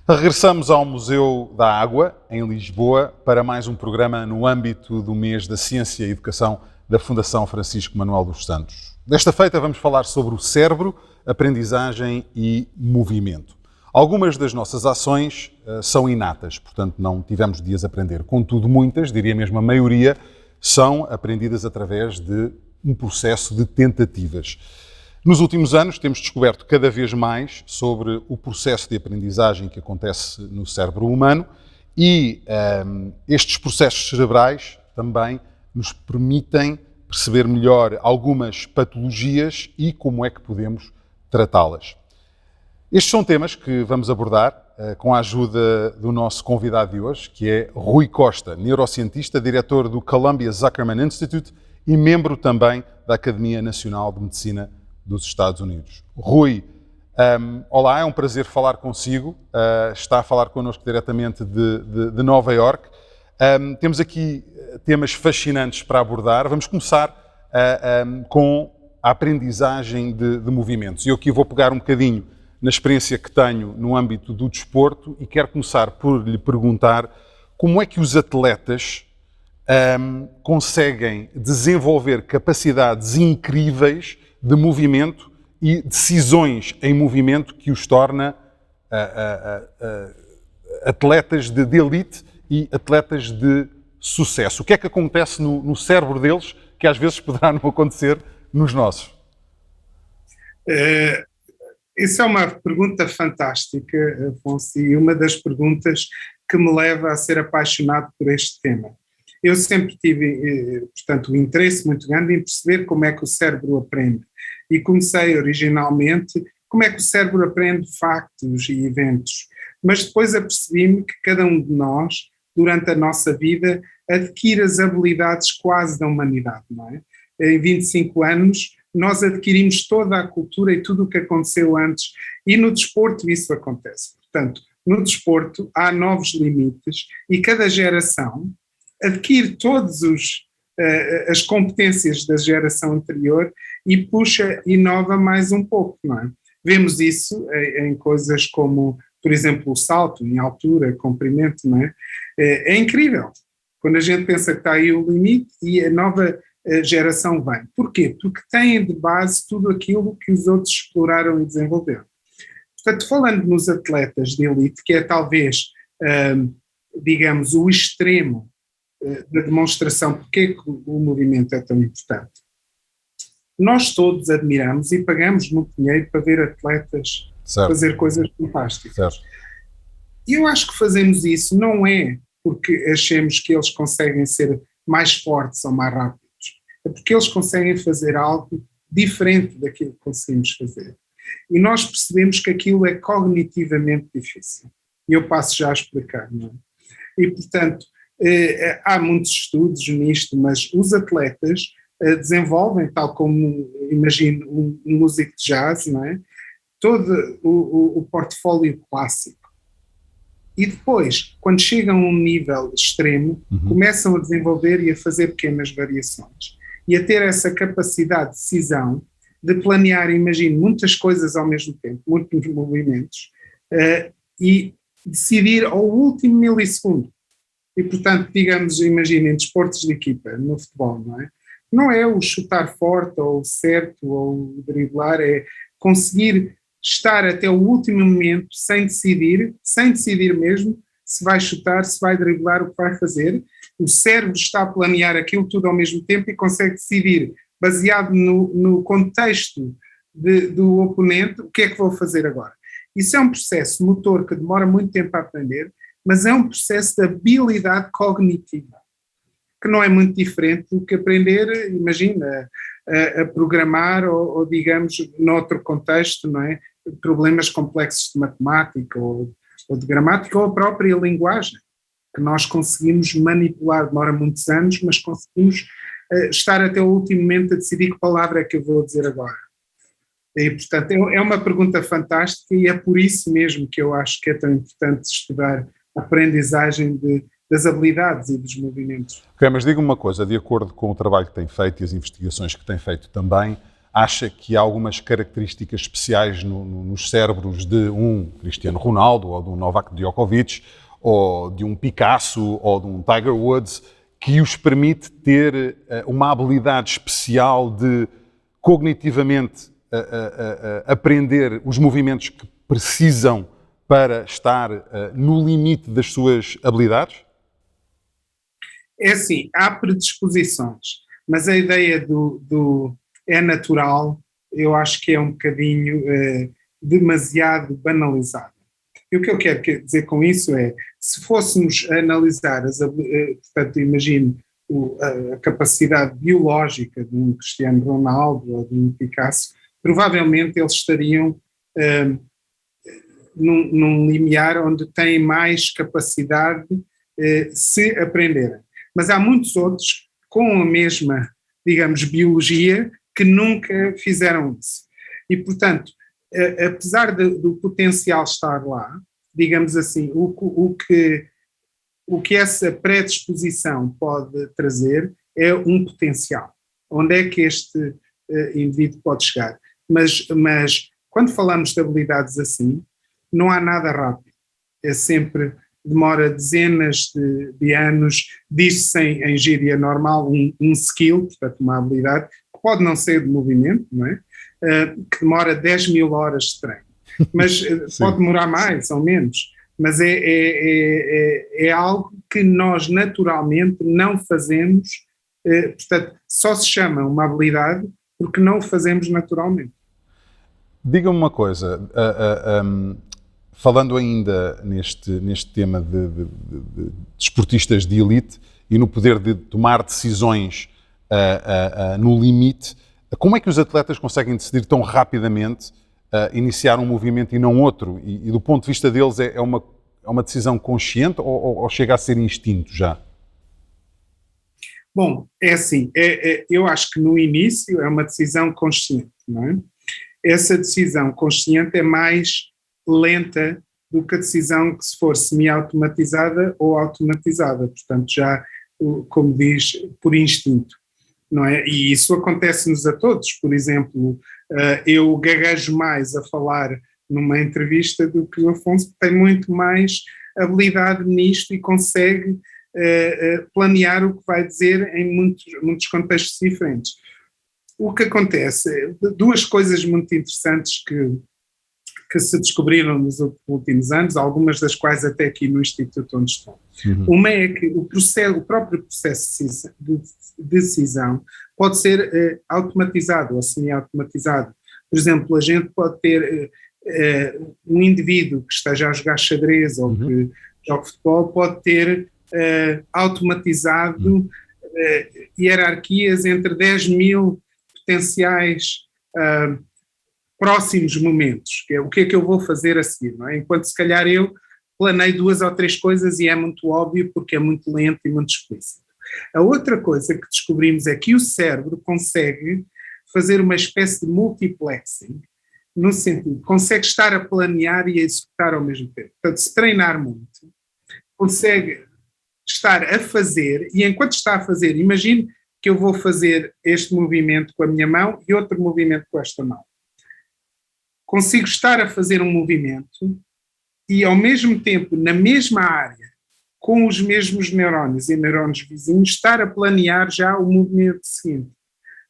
Regressamos ao Museu da Água, em Lisboa, para mais um programa no âmbito do mês da Ciência e Educação da Fundação Francisco Manuel dos Santos. Desta feita vamos falar sobre o cérebro, aprendizagem e movimento. Algumas das nossas ações são inatas, portanto não tivemos de as aprender. Contudo, muitas, diria mesmo a maioria, são aprendidas através de um processo de tentativas. Nos últimos anos temos descoberto cada vez mais sobre o processo de aprendizagem que acontece no cérebro humano e estes processos cerebrais também nos permitem perceber melhor algumas patologias e como é que podemos tratá-las. Estes são temas que vamos abordar com a ajuda do nosso convidado de hoje, que é Rui Costa, neurocientista, diretor do Columbia Zuckerman Institute e membro também da Academia Nacional de Medicina dos Estados Unidos. Rui, olá, é um prazer falar consigo. Está a falar connosco diretamente de Nova Iorque. Temos aqui temas fascinantes para abordar. Vamos começar com a aprendizagem de movimentos. Eu aqui vou pegar um bocadinho na experiência que tenho no âmbito do desporto e quero começar por lhe perguntar como é que os atletas conseguem desenvolver capacidades incríveis de movimento e decisões em movimento que os torna atletas de elite e atletas de sucesso. O que é que acontece no cérebro deles que às vezes poderá não acontecer nos nossos? Isso é uma pergunta fantástica, Afonso, e uma das perguntas que me leva a ser apaixonado por este tema. Eu sempre tive, portanto, um interesse muito grande em perceber como é que o cérebro aprende. E comecei originalmente como é que o cérebro aprende factos e eventos. Mas depois apercebi-me que cada um de nós, durante a nossa vida, adquire as habilidades quase da humanidade, não é? Em 25 anos, nós adquirimos toda a cultura e tudo o que aconteceu antes. E no desporto isso acontece. Portanto, no desporto há novos limites e cada geração adquire todas as competências da geração anterior e puxa, inova mais um pouco, não é? Vemos isso em coisas como, por exemplo, o salto em altura, comprimento, não é? É incrível. Quando a gente pensa que está aí o limite e a nova geração vem. Porquê? Porque têm de base tudo aquilo que os outros exploraram e desenvolveram. Portanto, falando nos atletas de elite, que é talvez, digamos, o extremo da demonstração porque que o movimento é tão importante. Nós todos admiramos e pagamos muito dinheiro para ver atletas fazer coisas fantásticas. Certo. E eu acho que fazemos isso não é porque achemos que eles conseguem ser mais fortes ou mais rápidos, é porque eles conseguem fazer algo diferente daquilo que conseguimos fazer. E nós percebemos que aquilo é cognitivamente difícil. E eu passo já a explicar, não é? E, portanto, há muitos estudos nisto, mas os atletas desenvolvem, tal como, imagino, um músico de jazz, não é? Todo o portfólio clássico. E depois, quando chegam a um nível extremo, começam a desenvolver e a fazer pequenas variações. E a ter essa capacidade de decisão, de planear, imagino, muitas coisas ao mesmo tempo, muitos movimentos, e decidir ao último milissegundo. E, portanto, digamos, imaginem, desportos de equipa, no futebol, não é? Não é o chutar forte, ou o certo, ou o driblar, é conseguir estar até o último momento sem decidir mesmo se vai chutar, se vai driblar, o que vai fazer. O cérebro está a planear aquilo tudo ao mesmo tempo e consegue decidir, baseado no contexto do oponente, o que é que vou fazer agora. Isso é um processo motor que demora muito tempo a aprender, mas é um processo de habilidade cognitiva, que não é muito diferente do que aprender, imagina, a programar ou, digamos, noutro contexto, não é? Problemas complexos de matemática ou de gramática ou a própria linguagem, que nós conseguimos manipular, demora muitos anos, mas conseguimos estar até o último momento a decidir que palavra é que eu vou dizer agora. E, portanto, é uma pergunta fantástica e é por isso mesmo que eu acho que é tão importante estudar a aprendizagem das habilidades e dos movimentos. Ok, mas diga-me uma coisa, de acordo com o trabalho que tem feito e as investigações que tem feito também, acha que há algumas características especiais nos cérebros de um Cristiano Ronaldo, ou de um Novak Djokovic, ou de um Picasso, ou de um Tiger Woods, que os permite ter uma habilidade especial de cognitivamente aprender os movimentos que precisam para estar no limite das suas habilidades? É assim, há predisposições, mas a ideia do é natural, eu acho que é um bocadinho demasiado banalizada. E o que eu quero dizer com isso é, se fôssemos analisar, portanto, imagine a capacidade biológica de um Cristiano Ronaldo ou de um Picasso, provavelmente eles estariam num limiar onde têm mais capacidade se aprenderem. Mas há muitos outros com a mesma, digamos, biologia que nunca fizeram isso. E, portanto, apesar do potencial estar lá, digamos assim, o que essa predisposição pode trazer é um potencial. Onde é que este indivíduo pode chegar? Mas quando falamos de habilidades assim, não há nada rápido. É sempre, demora dezenas de anos, diz-se em gíria normal, um skill, portanto uma habilidade, que pode não ser de movimento, não é? Que demora 10.000 horas de treino. Mas pode demorar mais ou menos. Mas é algo que nós naturalmente não fazemos, portanto, só se chama uma habilidade porque não o fazemos naturalmente. Diga-me uma coisa, falando ainda neste tema de desportistas de elite e no poder de tomar decisões no limite, como é que os atletas conseguem decidir tão rapidamente iniciar um movimento e não outro? E do ponto de vista deles é uma decisão consciente ou chega a ser instinto já? Bom, é assim, eu acho que no início é uma decisão consciente, não é? Essa decisão consciente é mais lenta do que a decisão que se for semi-automatizada ou automatizada, portanto já, como diz, por instinto, não é? E isso acontece-nos a todos, por exemplo, eu gaguejo mais a falar numa entrevista do que o Afonso, que tem muito mais habilidade nisto e consegue planear o que vai dizer em muitos contextos diferentes. O que acontece, duas coisas muito interessantes que se descobriram nos últimos anos, algumas das quais até aqui no Instituto onde estou. Uhum. Uma é que o próprio processo de decisão pode ser automatizado ou semi-automatizado. Por exemplo, a gente pode ter um indivíduo que esteja a jogar xadrez ou que joga futebol, pode ter automatizado hierarquias entre 10.000 potenciais próximos momentos, que é o que é que eu vou fazer a seguir, não é? Enquanto se calhar eu planeio 2 ou 3 coisas e é muito óbvio porque é muito lento e muito explícito. A outra coisa que descobrimos é que o cérebro consegue fazer uma espécie de multiplexing, no sentido, consegue estar a planear e a executar ao mesmo tempo. Portanto, se treinar muito, consegue estar a fazer, e enquanto está a fazer, imagine que eu vou fazer este movimento com a minha mão e outro movimento com esta mão. Consigo estar a fazer um movimento e, ao mesmo tempo, na mesma área, com os mesmos neurónios e neurónios vizinhos, estar a planear já o movimento seguinte.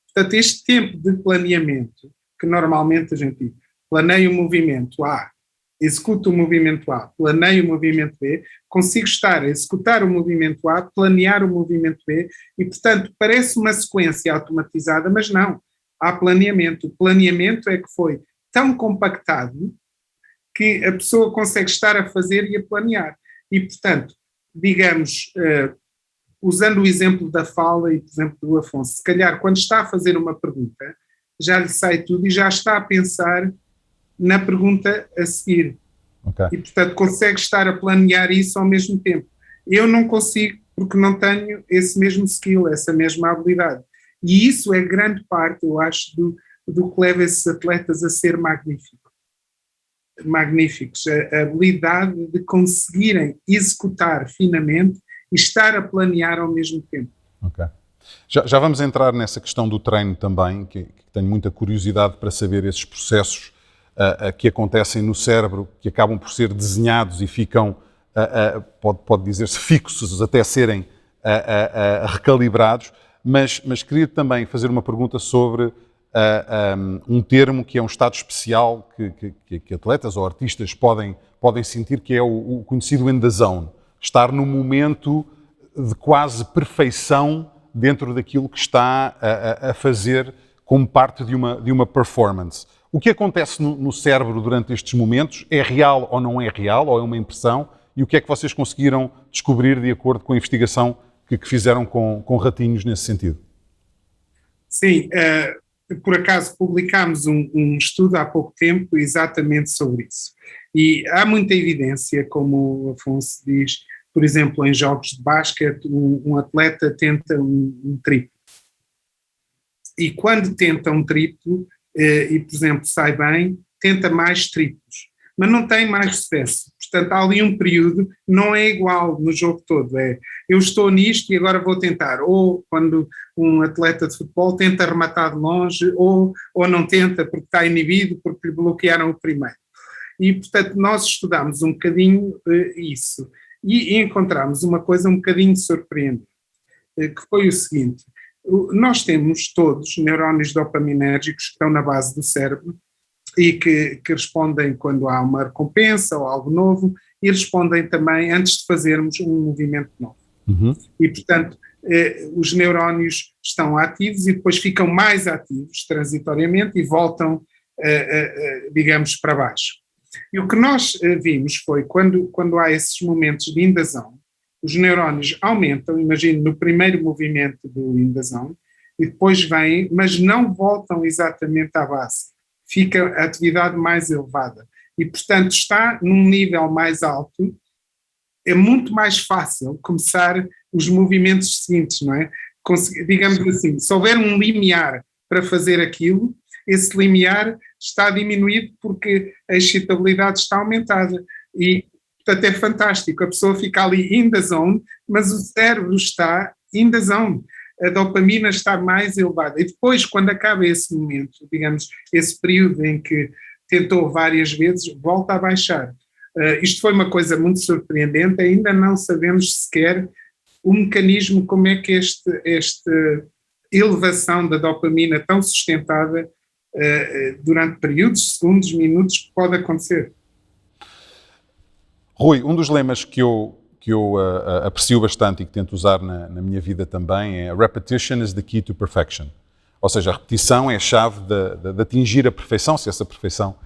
Portanto, este tempo de planeamento, que normalmente a gente planeia o movimento A, executa o movimento A, planeia o movimento B, consigo estar a executar o movimento A, planear o movimento B, e, portanto, parece uma sequência automatizada, mas não. Há planeamento. O planeamento é que foi tão compactado que a pessoa consegue estar a fazer e a planear. E, portanto, digamos, usando o exemplo da fala e, por exemplo, do Afonso, se calhar quando está a fazer uma pergunta, já lhe sai tudo e já está a pensar na pergunta a seguir. Okay. E, portanto, consegue estar a planear isso ao mesmo tempo. Eu não consigo porque não tenho esse mesmo skill, essa mesma habilidade. E isso é grande parte, eu acho, do que leva esses atletas a ser magníficos. A habilidade de conseguirem executar finamente e estar a planear ao mesmo tempo. Ok. Já vamos entrar nessa questão do treino também, que tenho muita curiosidade para saber esses processos que acontecem no cérebro, que acabam por ser desenhados e ficam, pode dizer-se, fixos até serem recalibrados, mas queria também fazer uma pergunta sobre um termo que é um estado especial que atletas ou artistas podem sentir, que é o conhecido in the zone, estar no momento de quase perfeição dentro daquilo que está a fazer como parte de uma performance. O que acontece no cérebro durante estes momentos é real ou não é real, ou é uma impressão? E o que é que vocês conseguiram descobrir de acordo com a investigação que fizeram com ratinhos nesse sentido? Sim, por acaso publicámos um estudo há pouco tempo exatamente sobre isso. E há muita evidência, como o Afonso diz, por exemplo, em jogos de basquete, um atleta tenta um triplo. E quando tenta um triplo, e por exemplo sai bem, tenta mais triplos, mas não tem mais sucesso. Portanto, há ali um período, não é igual no jogo todo, eu estou nisto e agora vou tentar. Ou quando um atleta de futebol tenta rematar de longe, ou não tenta porque está inibido, porque lhe bloquearam o primeiro. E, portanto, nós estudámos um bocadinho isso e encontramos uma coisa um bocadinho surpreendente, que foi o seguinte: nós temos todos neurónios dopaminérgicos que estão na base do cérebro e que respondem quando há uma recompensa ou algo novo, e respondem também antes de fazermos um movimento novo. Uhum. E, portanto, os neurónios estão ativos e depois ficam mais ativos transitoriamente e voltam, digamos, para baixo. E o que nós vimos foi, quando há esses momentos de indazão, os neurónios aumentam, imagine, no primeiro movimento do indazão, e depois vêm, mas não voltam exatamente à base. Fica a atividade mais elevada. E, portanto, está num nível mais alto, é muito mais fácil começar os movimentos seguintes, não é? Digamos assim, se houver um limiar para fazer aquilo, esse limiar está diminuído porque a excitabilidade está aumentada. E, portanto, é fantástico. A pessoa fica ali in the zone, mas o cérebro está in the zone. A dopamina está mais elevada. E depois, quando acaba esse momento, digamos, esse período em que tentou várias vezes, volta a baixar. Isto foi uma coisa muito surpreendente. Ainda não sabemos sequer o mecanismo, como é que esta elevação da dopamina tão sustentada durante períodos, segundos, minutos, pode acontecer. Rui, um dos lemas que eu aprecio bastante e que tento usar na minha vida também é repetition is the key to perfection. Ou seja, a repetição é a chave de atingir a perfeição, se essa perfeição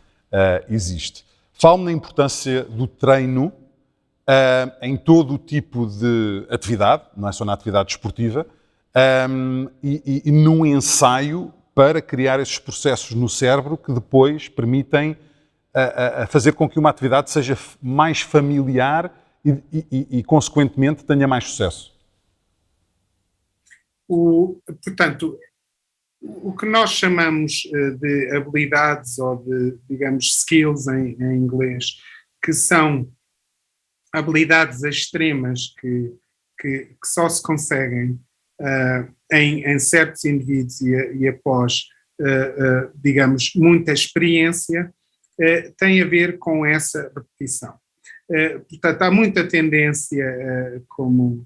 existe. Fala-me na importância do treino em todo o tipo de atividade, não é só na atividade esportiva, e num ensaio para criar esses processos no cérebro que depois permitem a fazer com que uma atividade seja mais familiar e consequentemente, tenha mais sucesso. Portanto, o que nós chamamos de habilidades ou de, digamos, skills em inglês, que são habilidades extremas que só se conseguem em certos indivíduos e após, digamos, muita experiência, tem a ver com essa repetição. Portanto, há muita tendência, como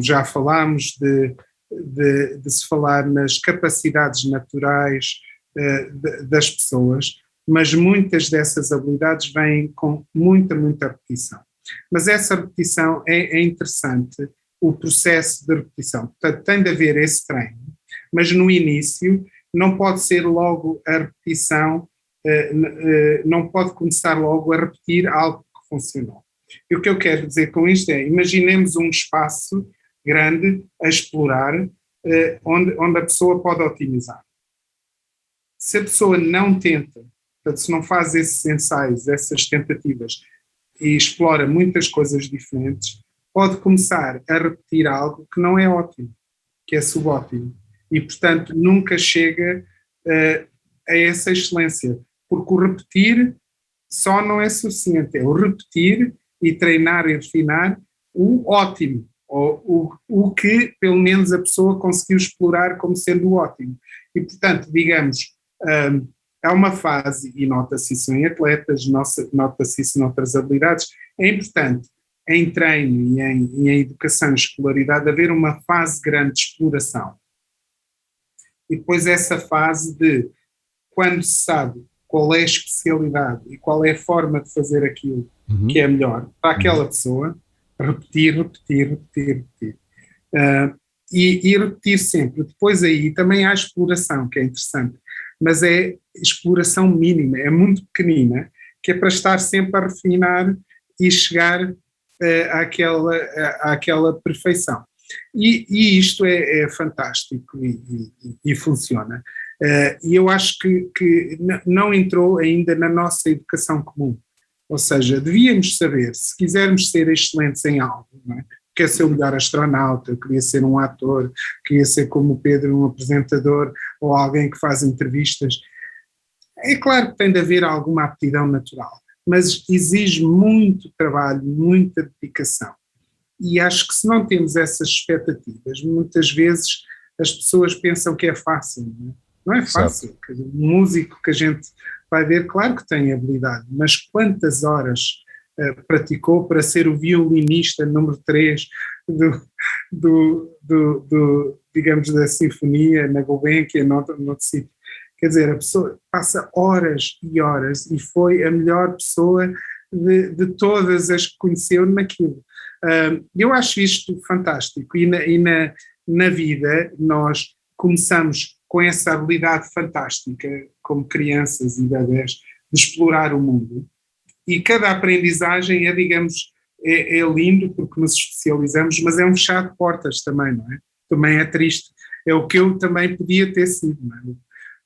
já falámos, de se falar nas capacidades naturais das pessoas, mas muitas dessas habilidades vêm com muita repetição. Mas essa repetição é interessante, o processo de repetição. Portanto, tem de haver esse treino, mas no início não pode ser logo a repetição, não pode começar logo a repetir algo que funcionou. E o que eu quero dizer com isto é, imaginemos um espaço grande a explorar, onde a pessoa pode otimizar. Se a pessoa não tenta, portanto, se não faz esses ensaios, essas tentativas, e explora muitas coisas diferentes, pode começar a repetir algo que não é ótimo, que é subótimo. E, portanto, nunca chega a essa excelência, porque o repetir só não é suficiente, é o repetir e treinar e refinar o ótimo, ou o que pelo menos a pessoa conseguiu explorar como sendo ótimo. E, portanto, digamos, há uma fase, e nota-se isso em atletas, nota-se isso noutras habilidades, é importante em treino e em educação e escolaridade haver uma fase grande de exploração. E depois essa fase de, quando se sabe qual é a especialidade e qual é a forma de fazer aquilo que é melhor para aquela pessoa, repetir. E repetir sempre. Depois aí também há exploração, que é interessante, mas é exploração mínima, é muito pequenina, que é para estar sempre a refinar e chegar àquela perfeição. E isto é fantástico e funciona. E eu acho que não entrou ainda na nossa educação comum. Ou seja, devíamos saber, se quisermos ser excelentes em algo, não é? Quer ser o melhor astronauta, eu queria ser um ator, queria ser como o Pedro, um apresentador ou alguém que faz entrevistas. É claro que tem de haver alguma aptidão natural, mas exige muito trabalho, muita dedicação. E acho que se não temos essas expectativas, muitas vezes as pessoas pensam que é fácil, não é? Não é fácil. Um músico que a gente vai ver, claro que tem habilidade, mas quantas horas praticou para ser o violinista número 3 digamos, da sinfonia na Gulbenkian, noutro sítio. Quer dizer, a pessoa passa horas e horas e foi a melhor pessoa de todas as que conheceu naquilo. Eu acho isto fantástico e na vida nós começamos com essa habilidade fantástica, como crianças e bebés, de explorar o mundo. E cada aprendizagem é, digamos, é lindo porque nos especializamos, mas é um fechar de portas também, não é? Também é triste. É o que eu também podia ter sido, não é?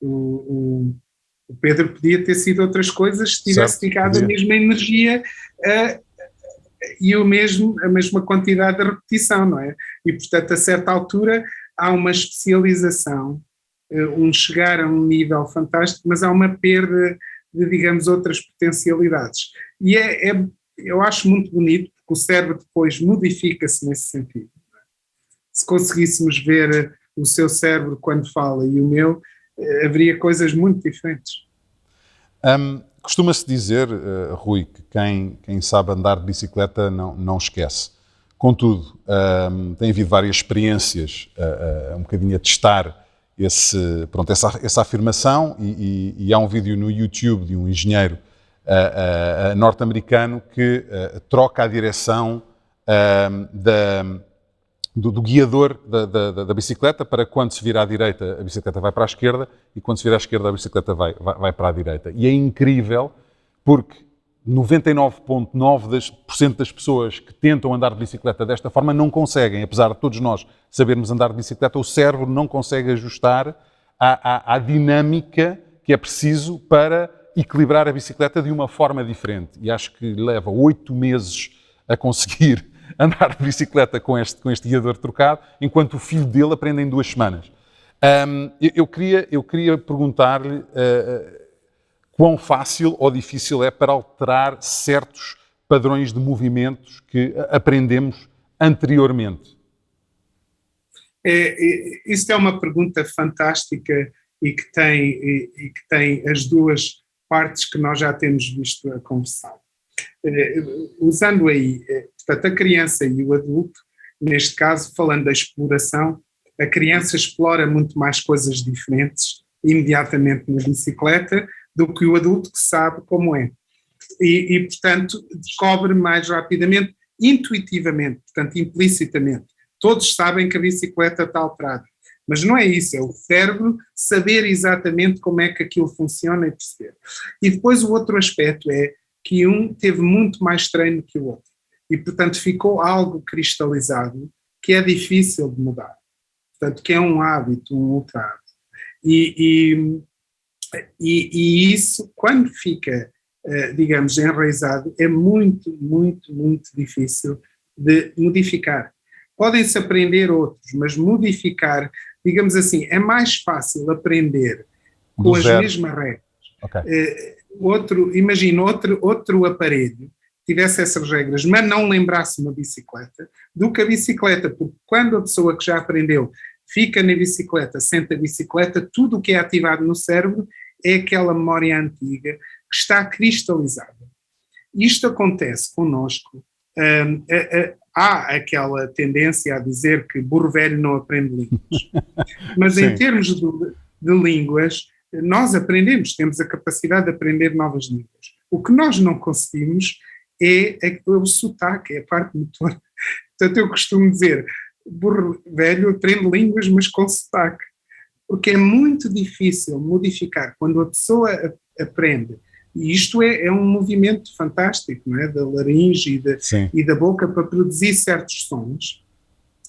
O Pedro podia ter sido outras coisas se tivesse ficado a mesma energia e a mesma quantidade de repetição, não é? E, portanto, a certa altura há uma especialização, chegar a um nível fantástico, mas há uma perda de, digamos, outras potencialidades. E eu acho muito bonito, porque o cérebro depois modifica-se nesse sentido. Se conseguíssemos ver o seu cérebro quando fala e o meu, haveria coisas muito diferentes. Costuma-se dizer, Rui, que quem sabe andar de bicicleta não esquece. Contudo, tem havido várias experiências um bocadinho a testar essa afirmação e há um vídeo no YouTube de um engenheiro norte-americano que troca a direção do guiador da bicicleta para quando se vira à direita a bicicleta vai para a esquerda e quando se vira à esquerda a bicicleta vai para a direita. E é incrível porque 99,9% das pessoas que tentam andar de bicicleta desta forma não conseguem, apesar de todos nós sabermos andar de bicicleta, o cérebro não consegue ajustar à dinâmica que é preciso para equilibrar a bicicleta de uma forma diferente. E acho que leva 8 meses a conseguir andar de bicicleta com este guiador trocado, enquanto o filho dele aprende em 2 semanas. Eu queria perguntar-lhe quão fácil ou difícil é para alterar certos padrões de movimentos que aprendemos anteriormente. Isso é uma pergunta fantástica e que tem as duas partes que nós já temos visto a conversar. Usando aí, portanto, a criança e o adulto, neste caso, falando da exploração, a criança explora muito mais coisas diferentes imediatamente na bicicleta do que o adulto que sabe como é. E, portanto, descobre mais rapidamente, intuitivamente, portanto, implicitamente. Todos sabem que a bicicleta está alterada. Mas não é isso, é o cérebro saber exatamente como é que aquilo funciona e perceber. E depois o outro aspecto é que um teve muito mais treino que o outro. E, portanto, ficou algo cristalizado que é difícil de mudar. Portanto, que é um hábito, um ultra hábito. E isso, quando fica, digamos, enraizado, é muito, muito, muito difícil de modificar. Podem-se aprender outros, mas modificar, digamos assim, é mais fácil aprender com as mesmas regras. Okay. Imagina outro aparelho tivesse essas regras, mas não lembrasse uma bicicleta, do que a bicicleta, porque quando a pessoa que já aprendeu fica na bicicleta, sente a bicicleta, tudo o que é ativado no cérebro é aquela memória antiga que está cristalizada. Isto acontece connosco. Há aquela tendência a dizer que burro velho não aprende línguas. Mas em termos de línguas, nós aprendemos, temos a capacidade de aprender novas línguas. O que nós não conseguimos é o sotaque, é a parte motora. Portanto, eu costumo dizer, burro velho aprende línguas, mas com sotaque. Porque é muito difícil modificar quando a pessoa aprende. E isto é um movimento fantástico, não é? Da laringe e da boca para produzir certos sons.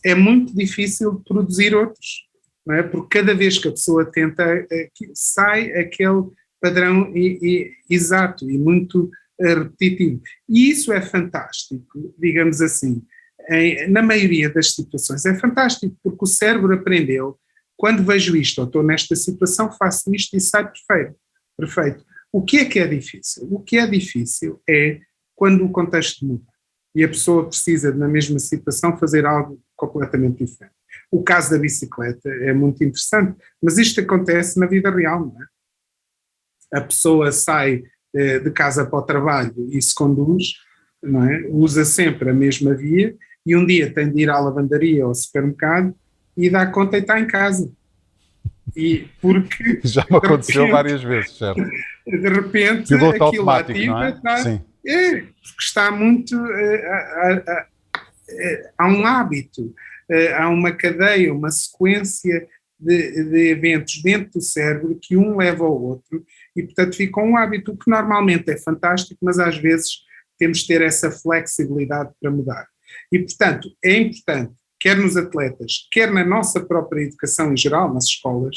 É muito difícil produzir outros, não é? Porque cada vez que a pessoa tenta, sai aquele padrão exato e muito repetitivo. E isso é fantástico, digamos assim. Na maioria das situações é fantástico, porque o cérebro aprendeu, quando vejo isto, ou estou nesta situação, faço isto e sai perfeito. O que é difícil? O que é difícil é quando o contexto muda e a pessoa precisa, na mesma situação, fazer algo completamente diferente. O caso da bicicleta é muito interessante, mas isto acontece na vida real, não é? A pessoa sai de casa para o trabalho e se conduz, não é? Usa sempre a mesma via e um dia tem de ir à lavandaria ou ao supermercado e dá conta e está em casa. E porque já me aconteceu várias vezes, certo? De repente piloto aquilo automático, ativa, não é? Está, Sim. Porque está muito há um hábito, há uma cadeia, uma sequência de eventos dentro do cérebro que um leva ao outro e portanto fica um hábito que normalmente é fantástico, mas às vezes temos de ter essa flexibilidade para mudar. E portanto é importante, quer nos atletas, quer na nossa própria educação em geral, nas escolas,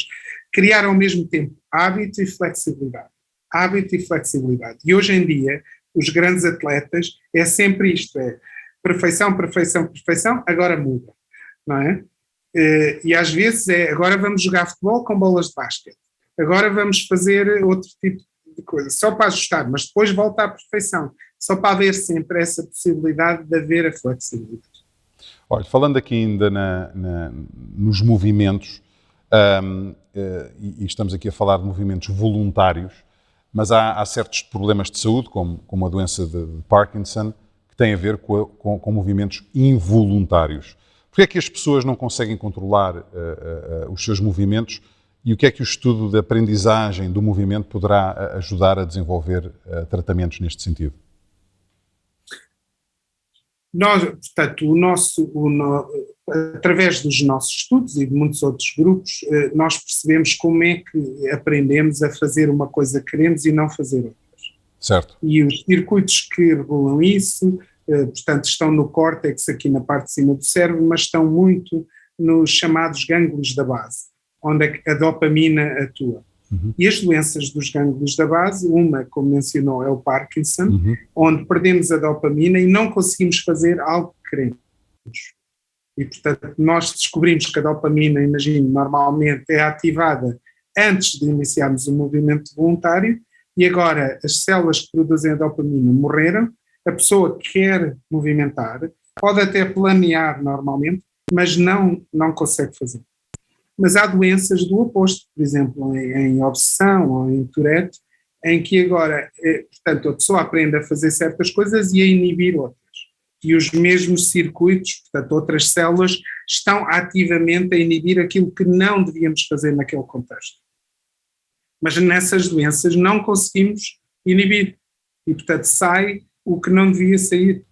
criar ao mesmo tempo hábito e flexibilidade. Hábito e flexibilidade. E hoje em dia, os grandes atletas, é sempre isto, é perfeição, perfeição, perfeição, agora muda, não é? E às vezes agora vamos jogar futebol com bolas de basquete, agora vamos fazer outro tipo de coisa, só para ajustar, mas depois volta à perfeição, só para haver sempre essa possibilidade de haver a flexibilidade. Olha, falando aqui ainda nos movimentos, e estamos aqui a falar de movimentos voluntários, mas há certos problemas de saúde, como a doença de Parkinson, que têm a ver com movimentos involuntários. Por que é que as pessoas não conseguem controlar os seus movimentos e o que é que o estudo da aprendizagem do movimento poderá ajudar a desenvolver tratamentos neste sentido? Nós, portanto, através dos nossos estudos e de muitos outros grupos, nós percebemos como é que aprendemos a fazer uma coisa que queremos e não fazer outras. Certo. E os circuitos que regulam isso, portanto, estão no córtex, aqui na parte de cima do cérebro, mas estão muito nos chamados gânglios da base, onde a dopamina atua. Uhum. E as doenças dos gânglios da base, uma, como mencionou, é o Parkinson, onde perdemos a dopamina e não conseguimos fazer algo que queremos. E, portanto, nós descobrimos que a dopamina, imagino, normalmente é ativada antes de iniciarmos um movimento voluntário e agora as células que produzem a dopamina morreram, a pessoa quer movimentar, pode até planear normalmente, mas não consegue fazer. Mas há doenças do oposto, por exemplo, em obsessão ou em Tourette, em que agora, portanto, a pessoa aprende a fazer certas coisas e a inibir outras. E os mesmos circuitos, portanto, outras células, estão ativamente a inibir aquilo que não devíamos fazer naquele contexto. Mas nessas doenças não conseguimos inibir. E, portanto, sai o que não devia sair.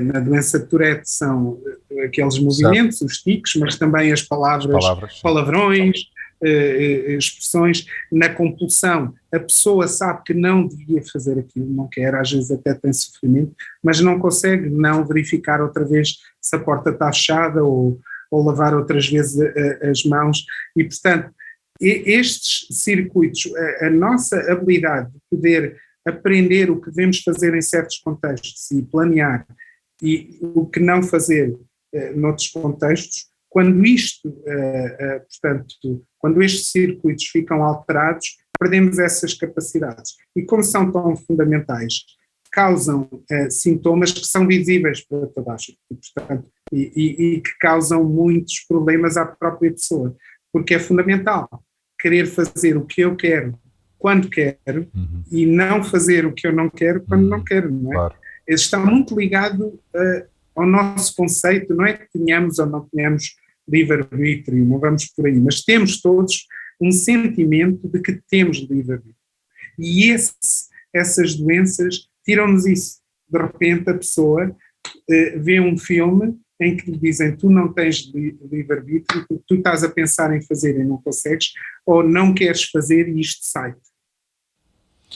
Na doença de Tourette são aqueles movimentos, certo, os tiques, mas também as palavras palavrões, expressões. Na compulsão, a pessoa sabe que não devia fazer aquilo, não quer, às vezes até tem sofrimento, mas não consegue não verificar outra vez se a porta está fechada ou lavar outras vezes as mãos. E, portanto, estes circuitos, a nossa habilidade de poder aprender o que devemos fazer em certos contextos e planear e o que não fazer noutros contextos, quando quando estes circuitos ficam alterados, perdemos essas capacidades. E como são tão fundamentais causam sintomas que são visíveis para toda a gente, portanto, e que causam muitos problemas à própria pessoa, porque é fundamental querer fazer o que eu quero, quando quero, e não fazer o que eu não quero quando não quero, não é? Claro. Isso está muito ligado ao nosso conceito, não é que tenhamos ou não tenhamos livre-arbítrio, não vamos por aí, mas temos todos um sentimento de que temos livre-arbítrio. E essas doenças tiram-nos isso. De repente a pessoa vê um filme em que lhe dizem tu não tens livre-arbítrio, porque tu estás a pensar em fazer e não consegues, ou não queres fazer e isto sai-te.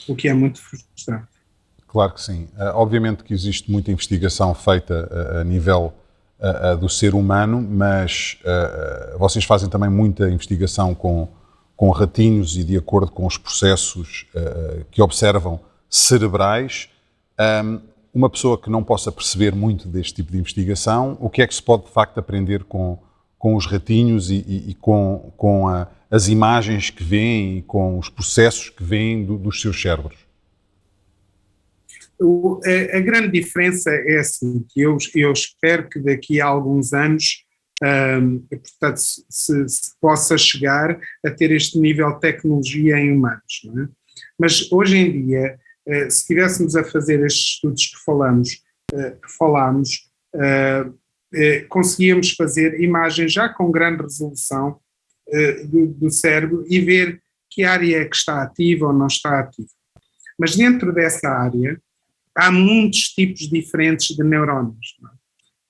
O que é muito frustrante. Claro que sim. Obviamente que existe muita investigação feita a nível do ser humano, mas vocês fazem também muita investigação com ratinhos e de acordo com os processos que observam cerebrais. Uma pessoa que não possa perceber muito deste tipo de investigação, o que é que se pode de facto aprender com os ratinhos e com as imagens que veem e com os processos que veem dos seus cérebros? A grande diferença é assim, que eu espero que daqui a alguns anos, portanto, se possa chegar a ter este nível de tecnologia em humanos, não é? Mas hoje em dia, se estivéssemos a fazer estes estudos que falámos, conseguíamos fazer imagens já com grande resolução do cérebro e ver que área é que está ativa ou não está ativa. Mas dentro dessa área há muitos tipos diferentes de neurónios, não é?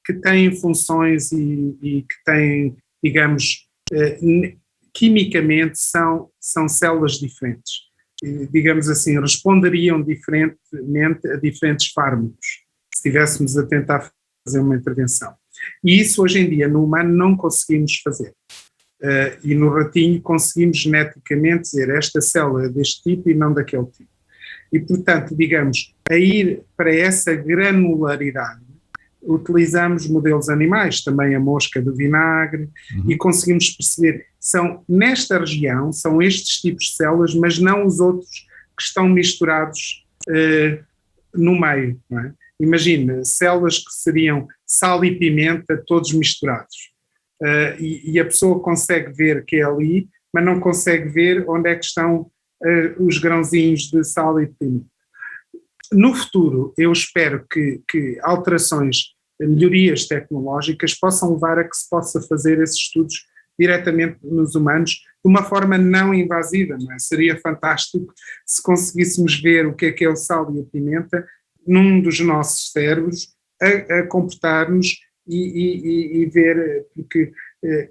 Que têm funções e que têm, digamos, quimicamente são células diferentes. Digamos assim, responderiam diferentemente a diferentes fármacos, se estivéssemos a tentar fazer uma intervenção. E isso hoje em dia no humano não conseguimos fazer. E no ratinho conseguimos geneticamente dizer esta célula é deste tipo e não daquele tipo. E portanto, digamos, a ir para essa granularidade, utilizamos modelos animais, também a mosca do vinagre, e conseguimos perceber, nesta região, são estes tipos de células, mas não os outros que estão misturados no meio, não é? Imagina, células que seriam sal e pimenta, todos misturados. E a pessoa consegue ver que é ali, mas não consegue ver onde é que estão os grãozinhos de sal e de pimenta. No futuro, eu espero que alterações, melhorias tecnológicas possam levar a que se possa fazer esses estudos diretamente nos humanos de uma forma não invasiva, não é? Seria fantástico se conseguíssemos ver o que é o sal e a pimenta num dos nossos cérebros a comportar-nos e ver, porque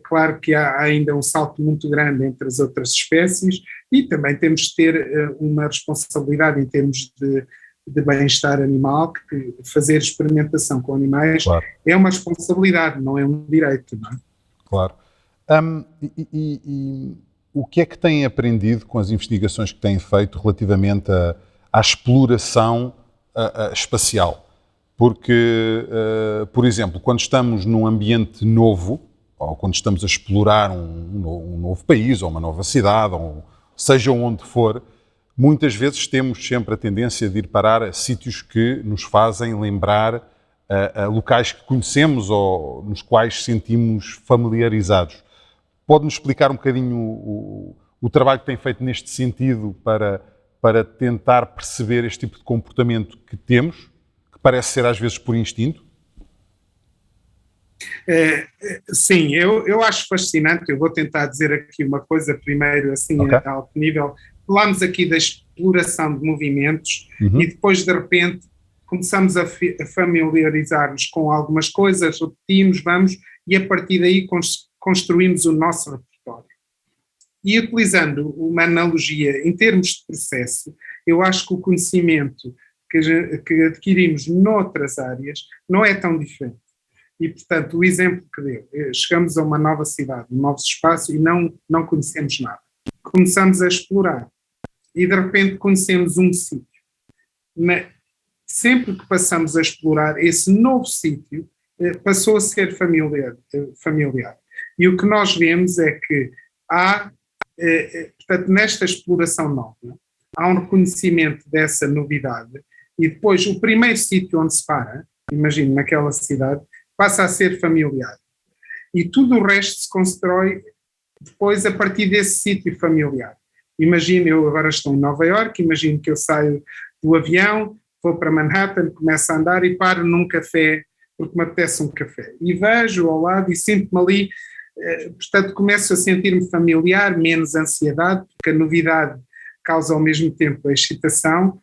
claro que há ainda um salto muito grande entre as outras espécies e também temos de ter uma responsabilidade em termos de bem-estar animal, que fazer experimentação com animais claro. É uma responsabilidade, não é um direito, não é? Claro. E o que é que têm aprendido com as investigações que têm feito relativamente à exploração espacial? Porque, por exemplo, quando estamos num ambiente novo, ou quando estamos a explorar um novo país, ou uma nova cidade, ou seja onde for, muitas vezes temos sempre a tendência de ir parar a sítios que nos fazem lembrar a locais que conhecemos ou nos quais sentimos familiarizados. Pode-nos explicar um bocadinho o trabalho que tem feito neste sentido para tentar perceber este tipo de comportamento que temos, que parece ser às vezes por instinto? Sim, eu acho fascinante. Eu vou tentar dizer aqui uma coisa primeiro, assim, okay. A alto nível. Falámos aqui da exploração de movimentos e depois, de repente, começamos a familiarizar-nos com algumas coisas, repetimos, vamos, e a partir daí construímos o nosso repertório. E utilizando uma analogia em termos de processo, eu acho que o conhecimento que adquirimos noutras áreas não é tão diferente. E, portanto, o exemplo que deu, chegamos a uma nova cidade, um novo espaço e não conhecemos nada. Começamos a explorar e, de repente, conhecemos um sítio. Sempre que passamos a explorar esse novo sítio, passou a ser familiar. E o que nós vemos é que portanto, nesta exploração nova, há um reconhecimento dessa novidade E depois o primeiro sítio onde se para, imagino naquela cidade, passa a ser familiar. E tudo o resto se constrói depois a partir desse sítio familiar. Imagino, eu agora estou em Nova Iorque, imagino que eu saio do avião, vou para Manhattan, começo a andar e paro num café, porque me apetece um café. E vejo ao lado e sinto-me ali, portanto começo a sentir-me familiar, menos ansiedade, porque a novidade causa ao mesmo tempo a excitação,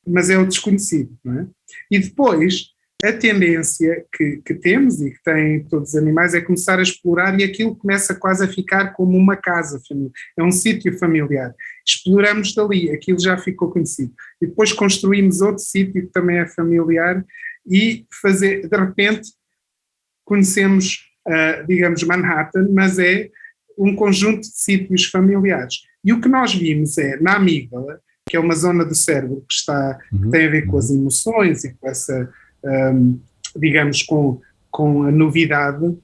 mas é o desconhecido, não é? E depois, a tendência que temos e que têm todos os animais é começar a explorar e aquilo começa quase a ficar como uma casa familiar, é um sítio familiar. Exploramos dali, aquilo já ficou conhecido. E depois construímos outro sítio que também é familiar e de repente conhecemos, digamos, Manhattan, mas é um conjunto de sítios familiares. E o que nós vimos é, na amígdala, que é uma zona do cérebro que tem a ver com as emoções e com essa, digamos, com a novidade,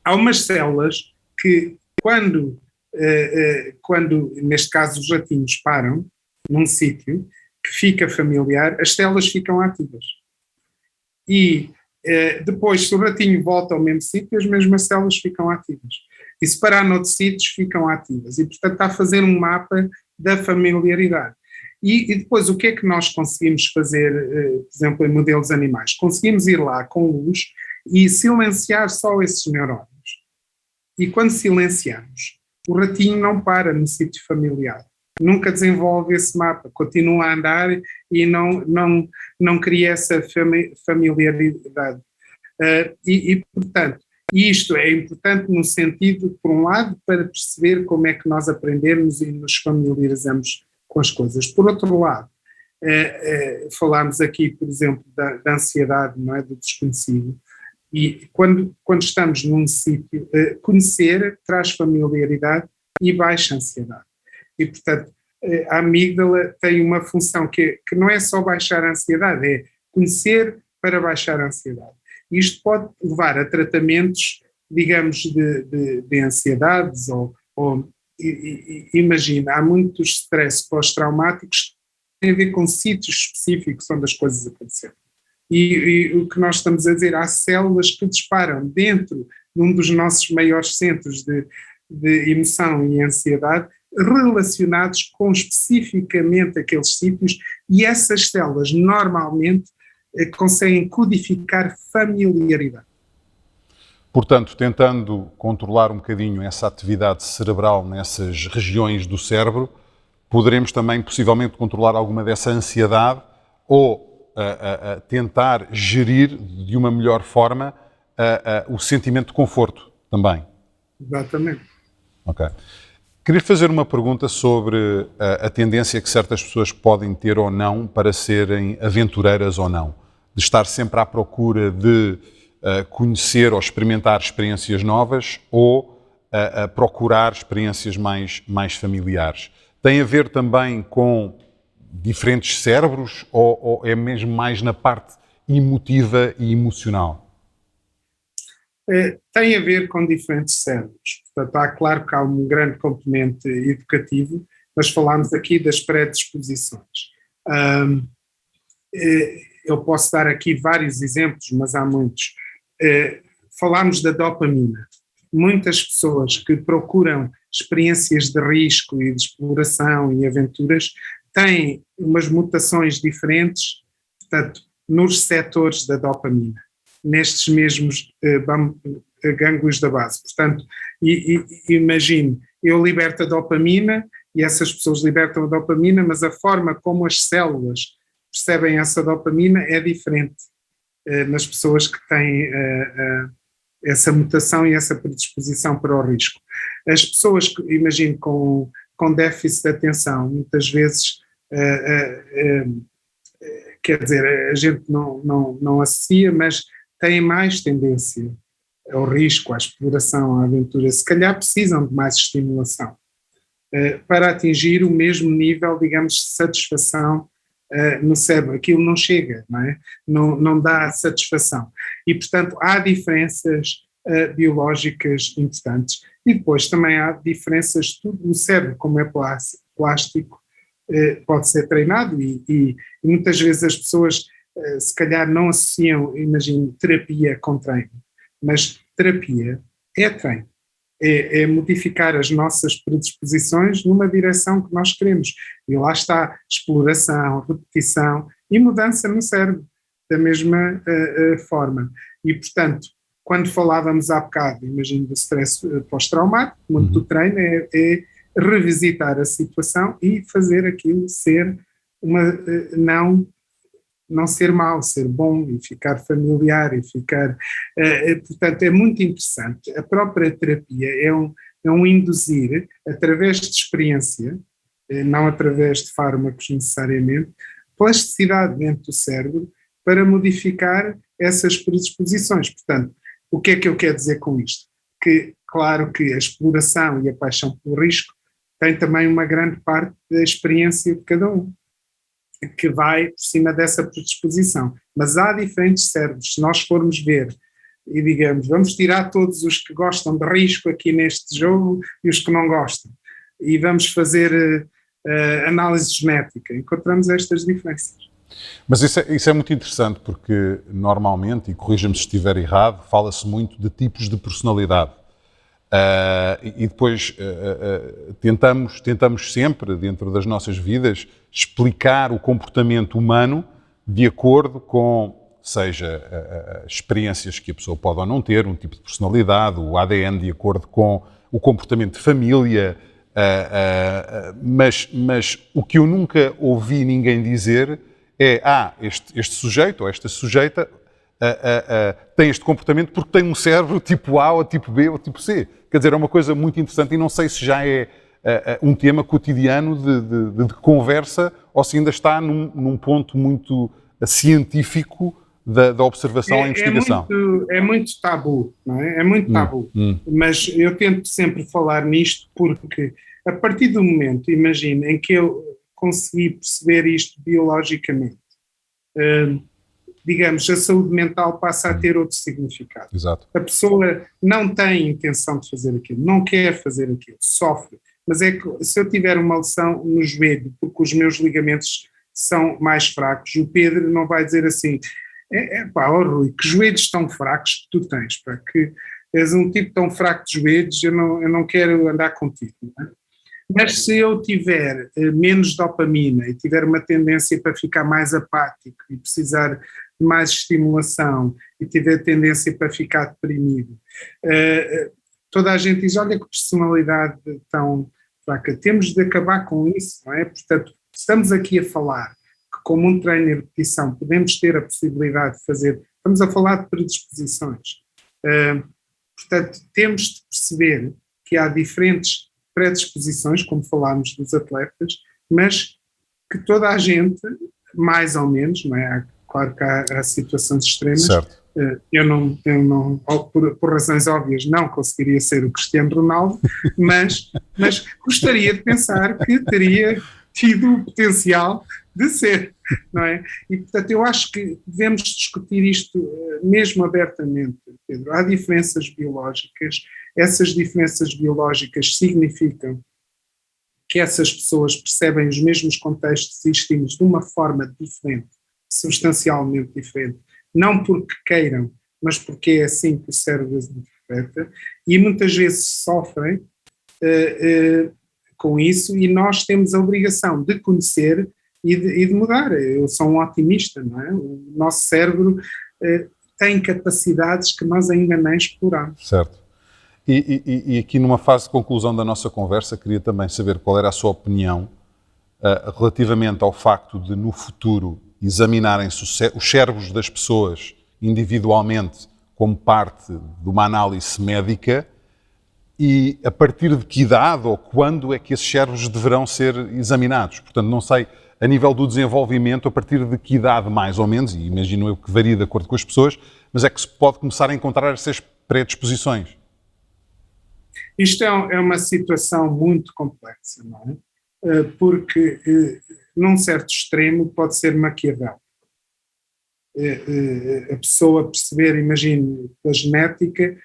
há umas células que quando, neste caso, os ratinhos param num sítio que fica familiar, as células ficam ativas. E depois, se o ratinho volta ao mesmo sítio, as mesmas células ficam ativas. E se parar noutros sítios, ficam ativas. E, portanto, está a fazer um mapa da familiaridade. E depois, o que é que nós conseguimos fazer, por exemplo, em modelos animais? Conseguimos ir lá com luz e silenciar só esses neurónios. E quando silenciamos, o ratinho não para no sítio familiar. Nunca desenvolve esse mapa, continua a andar e não cria essa familiaridade. Portanto, isto é importante no sentido, por um lado, para perceber como é que nós aprendemos e nos familiarizamos com as coisas. Por outro lado, falámos aqui, por exemplo, da ansiedade, não é, do desconhecido, e quando estamos num sítio, conhecer traz familiaridade e baixa ansiedade. E, portanto, a amígdala tem uma função que não é só baixar a ansiedade, é conhecer para baixar a ansiedade. Isto pode levar a tratamentos, digamos, de ansiedades imagina, há muitos stress pós-traumáticos que têm a ver com sítios específicos onde as coisas aconteceram. E o que nós estamos a dizer, há células que disparam dentro de um dos nossos maiores centros de emoção e ansiedade relacionados com especificamente aqueles sítios e essas células normalmente conseguem codificar familiaridade. Portanto, tentando controlar um bocadinho essa atividade cerebral nessas regiões do cérebro, poderemos também, possivelmente, controlar alguma dessa ansiedade ou tentar gerir de uma melhor forma o sentimento de conforto também. Exatamente. Ok. Queria fazer uma pergunta sobre a tendência que certas pessoas podem ter ou não para serem aventureiras ou não. De estar sempre à procura de conhecer ou experimentar experiências novas ou procurar experiências mais familiares. Tem a ver também com diferentes cérebros ou é mesmo mais na parte emotiva e emocional? Tem a ver com diferentes cérebros. Portanto, claro que há um grande componente educativo, mas falámos aqui das predisposições. Eu posso dar aqui vários exemplos, mas há muitos. Falámos da dopamina. Muitas pessoas que procuram experiências de risco e de exploração e aventuras têm umas mutações diferentes, portanto, nos receptores da dopamina, nestes mesmos gânglios da base. Portanto, imagine, eu liberto a dopamina e essas pessoas libertam a dopamina, mas a forma como as células percebem essa dopamina é diferente nas pessoas que têm essa mutação e essa predisposição para o risco. As pessoas que, imagino, com déficit de atenção, muitas vezes, quer dizer, a gente não associa, mas têm mais tendência ao risco, à exploração, à aventura. Se calhar precisam de mais estimulação para atingir o mesmo nível, digamos, de satisfação no cérebro. Aquilo não chega, não é? Não dá satisfação. E, portanto, há diferenças biológicas importantes. E depois também há diferenças, tudo o cérebro, como é plástico, pode ser treinado e muitas vezes as pessoas se calhar não associam, imagino, terapia com treino, mas terapia é treino. É modificar as nossas predisposições numa direção que nós queremos. E lá está exploração, repetição e mudança no cérebro, da mesma forma. E, portanto, quando falávamos há bocado, imagino, do stress pós-traumático, muito do treino é revisitar a situação e fazer aquilo ser não ser mau, ser bom e ficar familiar e ficar... portanto, é muito interessante. A própria terapia é um induzir, através de experiência, não através de fármacos necessariamente, plasticidade dentro do cérebro para modificar essas predisposições. Portanto, o que é que eu quero dizer com isto? Que, claro que a exploração e a paixão pelo risco tem também uma grande parte da experiência de cada um, que vai por cima dessa predisposição. Mas há diferentes cérebros. Se nós formos ver e digamos, vamos tirar todos os que gostam de risco aqui neste jogo e os que não gostam, e vamos fazer análise genética, encontramos estas diferenças. Mas isso é muito interessante porque normalmente, e corrija-me se estiver errado, fala-se muito de tipos de personalidade. E depois tentamos sempre, dentro das nossas vidas, explicar o comportamento humano de acordo com, seja experiências que a pessoa pode ou não ter, um tipo de personalidade, o ADN de acordo com o comportamento de família, mas o que eu nunca ouvi ninguém dizer é este sujeito ou esta sujeita tem este comportamento porque tem um cérebro tipo A ou tipo B ou tipo C. Quer dizer, é uma coisa muito interessante e não sei se já é um tema cotidiano de conversa ou se ainda está num ponto muito científico da observação e investigação. É muito tabu, não é? É muito tabu. Mas eu tento sempre falar nisto porque a partir do momento, imagina, em que eu consegui perceber isto biologicamente, digamos, a saúde mental passa a ter outro significado. Exato. A pessoa não tem intenção de fazer aquilo, não quer fazer aquilo, sofre. Mas é que se eu tiver uma lesão no joelho, porque os meus ligamentos são mais fracos, o Pedro não vai dizer assim, Rui, que joelhos tão fracos que tu tens, pá, que és um tipo tão fraco de joelhos, eu não quero andar contigo. Não é? Mas se eu tiver menos dopamina e tiver uma tendência para ficar mais apático e precisar de mais estimulação e tiver tendência para ficar deprimido, toda a gente diz, olha que personalidade tão fraca, temos de acabar com isso, não é? Portanto, estamos aqui a falar que como um treino e repetição podemos ter a possibilidade de fazer, estamos a falar de predisposições. Portanto, temos de perceber que há diferentes predisposições, como falámos dos atletas, mas que toda a gente, mais ou menos, não é? Claro que há situações extremas. Certo. Eu não por razões óbvias, não conseguiria ser o Cristiano Ronaldo, mas gostaria de pensar que teria tido o potencial de ser, não é? E, portanto, eu acho que devemos discutir isto mesmo abertamente, Pedro. Há diferenças biológicas, essas diferenças biológicas significam que essas pessoas percebem os mesmos contextos e estímulos de uma forma diferente, substancialmente diferente, não porque queiram, mas porque é assim que o cérebro as interpreta, e muitas vezes sofrem com isso, e nós temos a obrigação de conhecer e de mudar. Eu sou um otimista, não é? O nosso cérebro tem capacidades que nós ainda nem exploramos. Certo. E aqui numa fase de conclusão da nossa conversa, queria também saber qual era a sua opinião relativamente ao facto de, no futuro, examinarem-se os cérebros das pessoas individualmente como parte de uma análise médica e a partir de que idade ou quando é que esses cérebros deverão ser examinados. Portanto, não sei, a nível do desenvolvimento, a partir de que idade mais ou menos, e imagino eu que varia de acordo com as pessoas, mas é que se pode começar a encontrar essas predisposições. Isto é uma situação muito complexa, não é? Porque, num certo extremo, pode ser maquiavélico. A pessoa perceber, imagine, pela genética,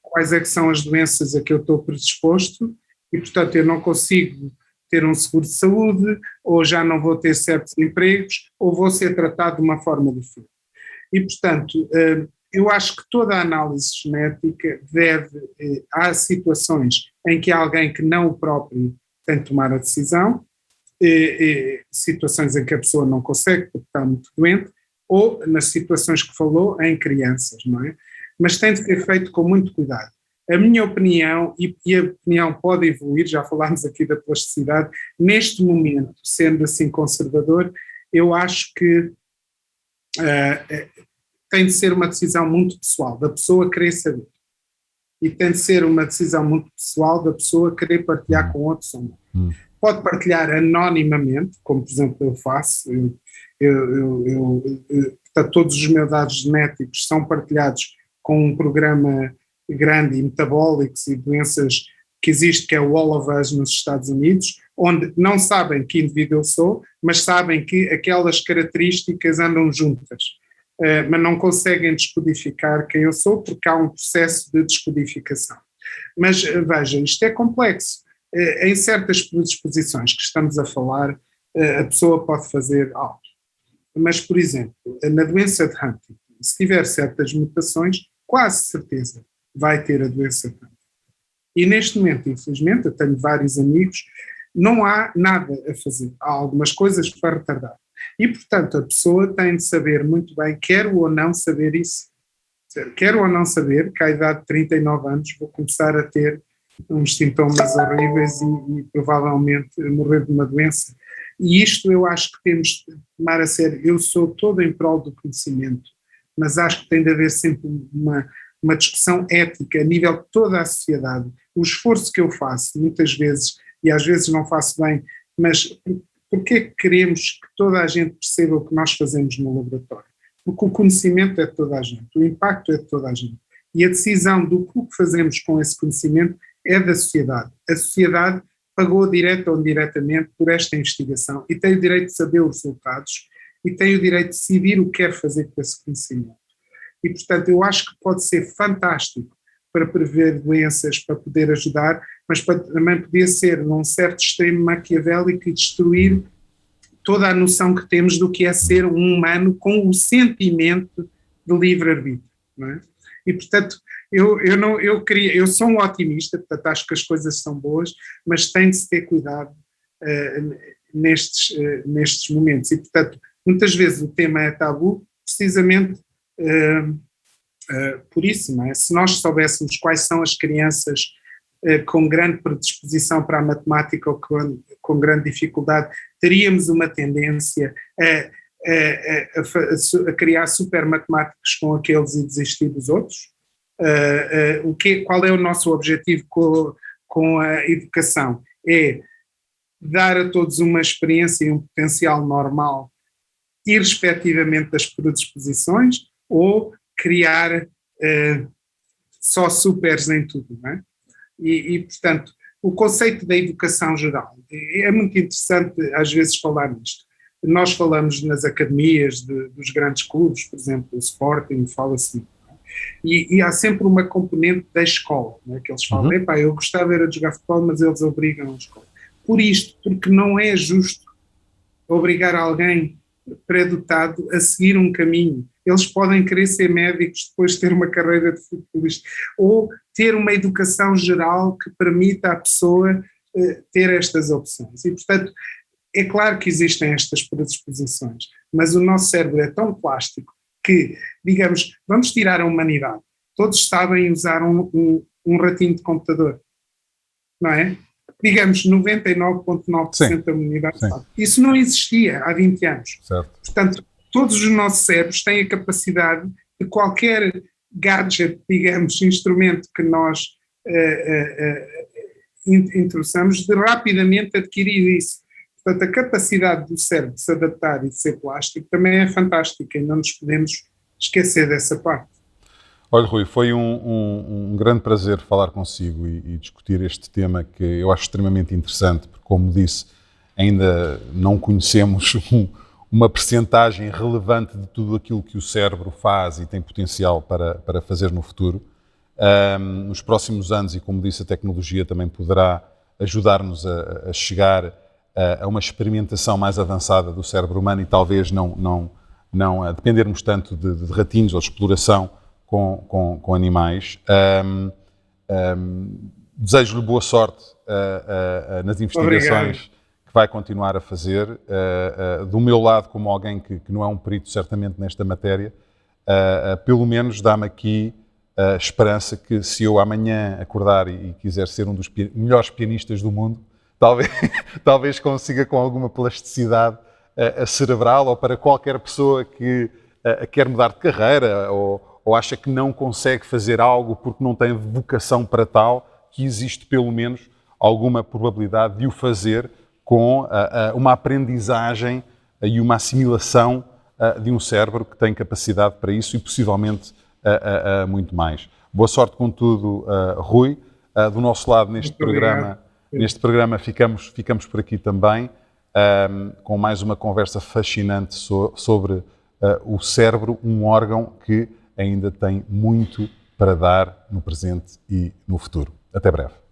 quais é que são as doenças a que eu estou predisposto e, portanto, eu não consigo ter um seguro de saúde, ou já não vou ter certos empregos, ou vou ser tratado de uma forma diferente. E, portanto, eu acho que toda a análise genética há situações em que há alguém que não o próprio tem de tomar a decisão, situações em que a pessoa não consegue porque está muito doente, ou nas situações que falou, em crianças, não é? Mas tem de ser feito com muito cuidado. A minha opinião, e a opinião pode evoluir, já falámos aqui da plasticidade, neste momento, sendo assim conservador, eu acho que tem de ser uma decisão muito pessoal, da pessoa querer saber. E tem de ser uma decisão muito pessoal da pessoa querer partilhar com outros ou não. Pode partilhar anonimamente, como por exemplo eu faço, todos os meus dados genéticos são partilhados com um programa grande e metabólicos e doenças que existe, que é o All of Us nos Estados Unidos, onde não sabem que indivíduo eu sou, mas sabem que aquelas características andam juntas, mas não conseguem descodificar quem eu sou porque há um processo de descodificação. Mas veja, isto é complexo. Em certas predisposições que estamos a falar, a pessoa pode fazer algo. Mas, por exemplo, na doença de Huntington, se tiver certas mutações, quase certeza vai ter a doença de Huntington. E neste momento, infelizmente, eu tenho vários amigos, não há nada a fazer. Há algumas coisas para retardar. E, portanto, a pessoa tem de saber muito bem, quero ou não saber isso. Quero ou não saber que à idade de 39 anos vou começar a ter uns sintomas horríveis e provavelmente morrer de uma doença. E isto eu acho que temos de tomar a sério. Eu sou todo em prol do conhecimento, mas acho que tem de haver sempre uma discussão ética a nível de toda a sociedade. O esforço que eu faço, muitas vezes, e às vezes não faço bem, mas porquê é que queremos que toda a gente perceba o que nós fazemos no laboratório? Porque o conhecimento é de toda a gente, o impacto é de toda a gente. E a decisão do que fazemos com esse conhecimento é da sociedade. A sociedade pagou direto ou indiretamente por esta investigação e tem o direito de saber os resultados e tem o direito de decidir o que quer fazer com esse conhecimento. E, portanto, eu acho que pode ser fantástico para prever doenças, para poder ajudar, mas também podia ser, num certo extremo maquiavélico, e destruir toda a noção que temos do que é ser um humano com o sentimento de livre-arbítrio, não é? E, portanto, eu sou um otimista, portanto, acho que as coisas são boas, mas tem de se ter cuidado nestes momentos. E, portanto, muitas vezes o tema é tabu, precisamente por isso, não é? Se nós soubéssemos quais são as crianças com grande predisposição para a matemática ou com grande dificuldade, teríamos uma tendência a criar super matemáticos com aqueles e desistir dos outros? Qual é o nosso objetivo com a educação? É dar a todos uma experiência e um potencial normal, irrespectivamente das predisposições, ou criar só supers em tudo, não é? E, portanto, o conceito da educação geral é muito interessante às vezes falar nisto. Nós falamos nas academias dos grandes clubes, por exemplo, o Sporting, fala-se, e há sempre uma componente da escola, não é? Que eles falam, eu gostava era de jogar futebol, mas eles obrigam a escola. Porque não é justo obrigar alguém pré-dotado a seguir um caminho. Eles podem querer ser médicos depois de ter uma carreira de futebolista, ou ter uma educação geral que permita à pessoa ter estas opções. E, portanto, é claro que existem estas predisposições, mas o nosso cérebro é tão plástico que, digamos, vamos tirar a humanidade. Todos sabem usar um ratinho de computador, não é? Digamos, 99,9% da humanidade sabe. Isso não existia há 20 anos. Certo. Portanto, todos os nossos cérebros têm a capacidade de qualquer gadget, digamos, instrumento que nós introduçamos, de rapidamente adquirir isso. Portanto, a capacidade do cérebro de se adaptar e de ser plástico também é fantástica e não nos podemos esquecer dessa parte. Olha, Rui, foi um grande prazer falar consigo e discutir este tema que eu acho extremamente interessante, porque, como disse, ainda não conhecemos uma percentagem relevante de tudo aquilo que o cérebro faz e tem potencial para fazer no futuro. Nos próximos anos, e como disse, a tecnologia também poderá ajudar-nos a chegar a uma experimentação mais avançada do cérebro humano e talvez não a dependermos tanto de ratinhos ou de exploração com animais. Desejo-lhe boa sorte nas investigações que vai continuar a fazer. Do meu lado, como alguém que não é um perito certamente nesta matéria, pelo menos dá-me aqui a esperança que se eu amanhã acordar e quiser ser um dos melhores pianistas do mundo, talvez consiga com alguma plasticidade cerebral, ou para qualquer pessoa que quer mudar de carreira ou acha que não consegue fazer algo porque não tem vocação para tal, que existe pelo menos alguma probabilidade de o fazer com uma aprendizagem e uma assimilação de um cérebro que tem capacidade para isso e possivelmente muito mais. Boa sorte com tudo, Rui. Do nosso lado, neste programa ficamos por aqui também, com mais uma conversa fascinante sobre o cérebro, um órgão que ainda tem muito para dar no presente e no futuro. Até breve.